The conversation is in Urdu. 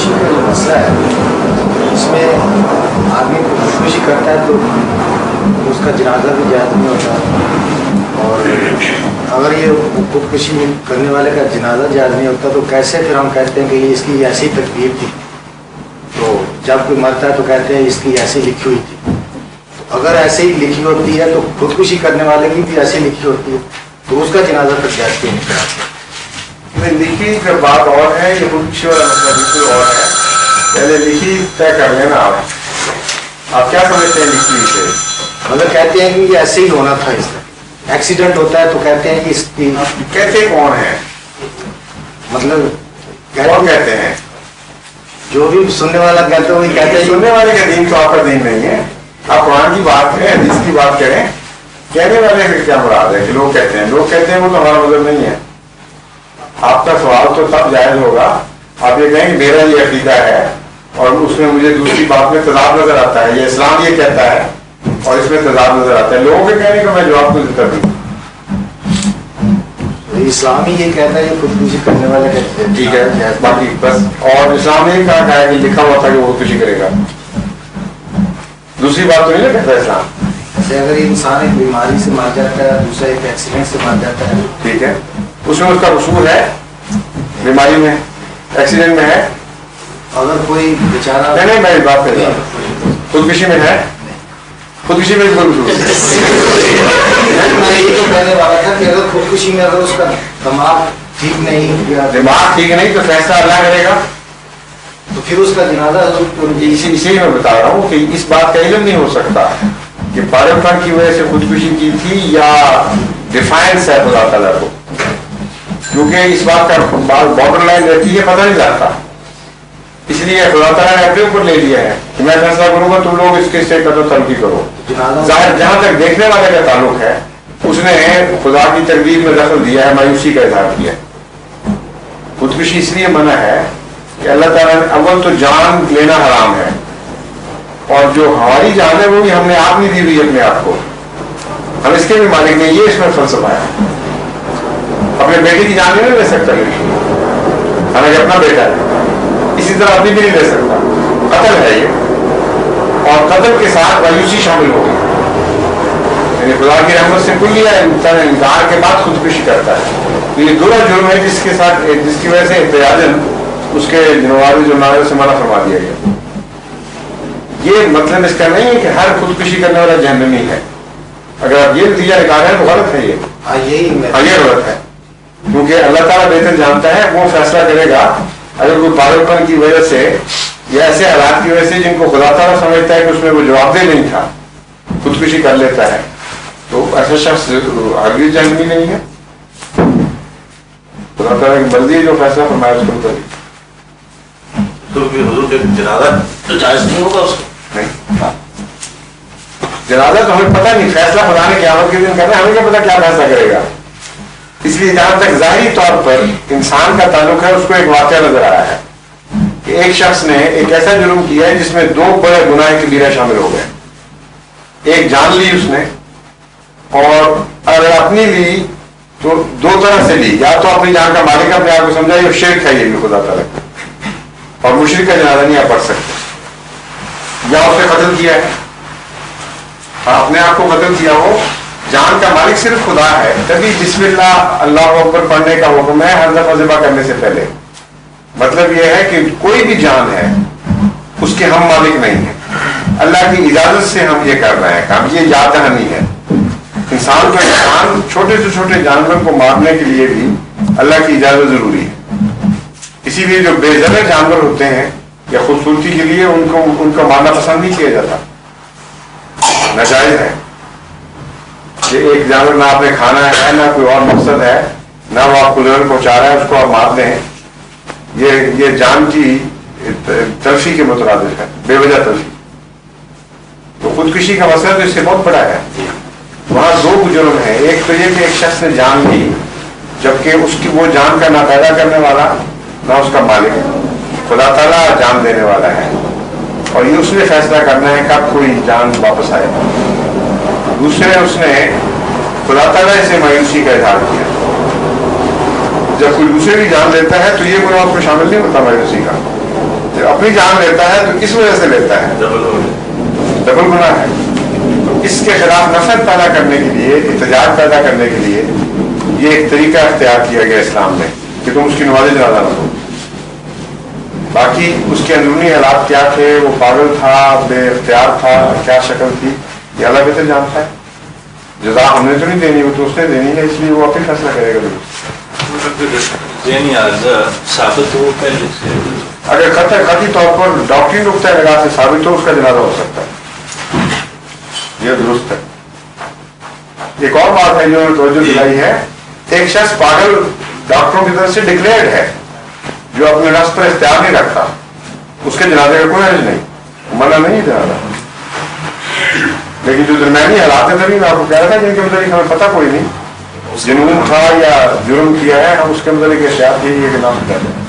خودکشی کا جو مسئلہ ہے اس میں آدمی خودکشی کرتا ہے تو اس کا جنازہ بھی جائز نہیں ہوتا، اور اگر یہ خودکشی کرنے والے کا جنازہ جائز نہیں ہوتا تو کیسے پھر ہم کہتے ہیں کہ یہ اس کی ایسی تقدیر تھی؟ تو جب کوئی مرتا ہے تو کہتے ہیں اس کی ایسی لکھی ہوئی تھی. تو اگر ایسے ہی لکھی ہوتی ہے تو خودکشی کرنے والے کی بھی ایسی لکھی ہوتی ہے تو اس کا جنازہ تک جائز کیوں نہیں کراتے؟ لکھی کا بات اور ہے، یہ خودکشی والا مسئلہ بالکل اور ہے. پہلے لکھی طے کر لینا. آپ کیا سمجھتے ہیں لکھی سے؟ مطلب کہتے ہیں کہ یہ ایسے ہی ہونا تھا، اس طرح ایکسیڈنٹ ہوتا ہے تو کہتے ہیں کہ اس کی کہتے کون ہیں؟ مطلب کون کہتے ہیں؟ جو بھی سننے والا کہتے ہیں وہی کہتے ہیں. سننے والے کا دین تو آپ کا دین نہیں ہے. آپ قرآن کی بات کریں، حدیث کی بات کریں. کہنے والے کا کیا مراد ہے کہ لوگ کہتے ہیں؟ لوگ کہتے ہیں وہ تو ہمارا مذہب نہیں ہے. آپ کا سوال تو تب جائز ہوگا آپ یہ کہیں کہ میرا یہ عقیدہ ہے اور اس میں مجھے دوسری بات میں تضاد نظر آتا ہے، یہ اسلام یہ کہتا ہے اور اس میں تضاد نظر آتا ہے. لوگوں کے کہنے کا میں جواب تو دیتا دوں. اسلام ہی یہ کہتا ہے یہ خودکشی کرنے والے کہتے ہیں. ٹھیک ہے، باقی بس. اور اسلام نے کہا ہے کہ لکھا ہوا تھا کہ وہ خودکشی کرے گا. دوسری بات تو نہیں نا کہتا اسلام. جیسے اگر انسان ایک بیماری سے مر جاتا ہے، دوسرا ایک ایکسیڈنٹ سے مر جاتا ہے، ٹھیک ہے، اس میں اس کا قصور ہے، بیماری میں ایکسیڈنٹ میں ہے. اگر کوئی بیچارہ نہیں میں بات کر رہا ہوں خودکشی میں ہے، خودکشی میں کوئی قصور میں یہ تو کہنے والا تھا کہ اگر خودکشی میں اگر اس کا دماغ ٹھیک نہیں یا دماغ ٹھیک نہیں تو فیصلہ اللہ کرے گا. تو پھر اس کا جنازہ اسی میں بتا رہا ہوں کہ اس بات کا علم نہیں ہو سکتا کہ پاگل پن کی وجہ سے خودکشی کی تھی یا ڈیفائنس ہے خدا تعالیٰ کو، کیونکہ اس بات کا بارڈر لائن رہتی ہے، پتہ نہیں لگتا. اس لیے خدا تعالیٰ نے اپنے اوپر لے لیا ہے کہ میں فیصلہ کروں گا تم لوگ اس کے سے قدر تلقی کرو. ظاہر جہاں تک دیکھنے والے کا تعلق ہے اس نے خدا کی تقدیر میں دخل دیا ہے، مایوسی کا اظہار کیا ہے. خودکشی اس لیے منع ہے کہ اللہ تعالیٰ نے اول تو جان لینا حرام ہے، اور جو ہماری جان ہے وہ بھی ہم نے آپ نہیں دی ہوئی اپنے آپ کو، ہم اس کے بھی مالک نہیں. یہ اس میں فلسفہ ہے. اپنے بیٹے کی جان نہیں لے سکتا حالانکہ اپنا بیٹا ہے، اسی طرح اپنی بھی نہیں لے سکتا. قتل ہے یہ، اور قتل کے ساتھ مایوسی شامل ہوگی. یعنی خدا کی رحمت سے کل لیا انکار کے بعد خودکشی کرتا ہے. تو یہ دوسرا جرم ہے جس کی وجہ سے احتجاجاً اس کے جنواری جرمانے سے منع فرما دیا گیا. یہ مطلب اس کا نہیں ہے کہ ہر خودکشی کرنے والا جہنمی ہے. اگر آپ یہ نتیجہ نکال رہے ہیں تو غلط ہے. یہ غلط ہے، کیونکہ اللہ تعالیٰ بہتر جانتا ہے، وہ فیصلہ کرے گا. اگر کوئی پاگل پن کی وجہ سے یا ایسے حالات کی وجہ سے جن کو خدا تعالیٰ سمجھتا ہے کہ اس میں وہ جواب دہ نہیں تھا خودکشی کر لیتا ہے تو ایسا شخص ہرگز جہنمی نہیں ہے. خدا تعالیٰ کی مرضی جو فیصلہ فرمایا اس کو کرے. تو حضور کے جنازہ تو جائز نہیں ہوگا اس کو؟ نہیں، جنازہ تو ہمیں پتہ نہیں، فیصلہ خدا نے قیامت کے دن کرنا ہے، ہمیں کیا پتہ کیا فیصلہ کرے گا. اس لیے جہاں تک ظاہری طور پر انسان کا تعلق ہے اس کو ایک واقعہ نظر آیا ہے کہ ایک شخص نے ایک ایسا جرم کیا ہے جس میں 2 بڑے گناہ کبیرہ شامل ہو گئے. ایک جان لی اس نے، اور اگر اپنی لی تو 2 طرح سے لی. یا تو اپنی جان کا مالک اپنے آپ کو سمجھا، یہ شرک ہے، یہ بھی خدا تعالیٰ کا، اور مشرک کا جنازہ نہیں آپ پڑھ سکتے. یا اس نے قتل کیا ہے، اپنے آپ کو قتل کیا ہو. جان کا مالک صرف خدا ہے، تبھی بسم اللہ اللہ اکبر پڑھنے کا حکم ہے ہر دفعہ ذبح کرنے سے پہلے. مطلب یہ ہے کہ کوئی بھی جان ہے اس کے ہم مالک نہیں ہیں، اللہ کی اجازت سے ہم یہ کر رہے ہیں کام. یہ یاد دہانی ہے. انسان کا انسان چھوٹے سے چھوٹے جانور کو مارنے کے لیے بھی اللہ کی اجازت ضروری ہے. اسی لیے جو بے ضرر جانور ہوتے ہیں یا خوبصورتی کے لیے ان کا مارنا پسند نہیں کیا جاتا، ناجائز ہے. کہ ایک جانور نہ آپ نے کھانا ہے، نہ کوئی اور مقصد ہے، نہ وہ آپ کو ضرر پہنچا رہا ہے، اس کو آپ مار دیں، یہ جان کی تلفی کے مترادف ہے، بے وجہ تلفی. تو خودکشی کا مسئلہ تو اس سے بہت بڑا ہے. وہاں 2 جرم ہیں. ایک تو یہ کہ ایک شخص نے جان لی جبکہ اس کی وہ جان کا نہ پیدا کرنے والا نہ اس کا مالک ہے، خدا تعالیٰ جان دینے والا ہے، اور یہ اس نے فیصلہ کرنا ہے کب کوئی جان واپس آئے. دوسرے اس نے خدا تعالیٰ سے مایوسی کا اظہار کیا. جب کوئی دوسرے کی جان لیتا ہے تو یہ گناہ اس کو شامل نہیں ہوتا مایوسی کا. جب اپنی جان لیتا ہے تو اس وجہ سے لیتا ہے، ڈبل گناہ ہے. اس کے خلاف نفرت پیدا کرنے کے لیے، احتجاج پیدا کرنے کے لیے یہ ایک طریقہ اختیار کیا گیا اسلام میں کہ تم اس کی نماز جنازہ نہ ہو. باقی اس کے اندرونی حالات کیا تھے، وہ پاگل تھا، بے اختیار تھا، کیا شکل تھی، یہ اللہ بہتر جانتا ہے. جزا ہم نے تو نہیں دینی، وہ تو اس نے دینی ہے، اس لیے وہ اپنی فیصلہ کرے گا. ثابت ہو پہلے سے اگر قطعی طور پر ڈاکٹری نقطۂ نگاہ سے ثابت ہو، اس کا جنازہ ہو سکتا ہے، یہ درست ہے. ایک اور بات ہے جو توجہ دلائی ہے، ایک شخص پاگل ڈاکٹروں کی طرف سے ڈکلیئرڈ ہے، جو اپنے نفس پر اختیار نہیں رکھتا، اس کے جنازے کا کوئی حرج نہیں، منع نہیں جنازہ. لیکن جو درمیانی حالات ہیں، تبھی میں آپ کو کہہ رہا تھا جن کے متعلق ہمیں پتہ کوئی نہیں، جنون تھا یا جرم کیا ہے، ہم اس کے متعلق احتیاط یہی ہے کہ نام کہتے ہیں.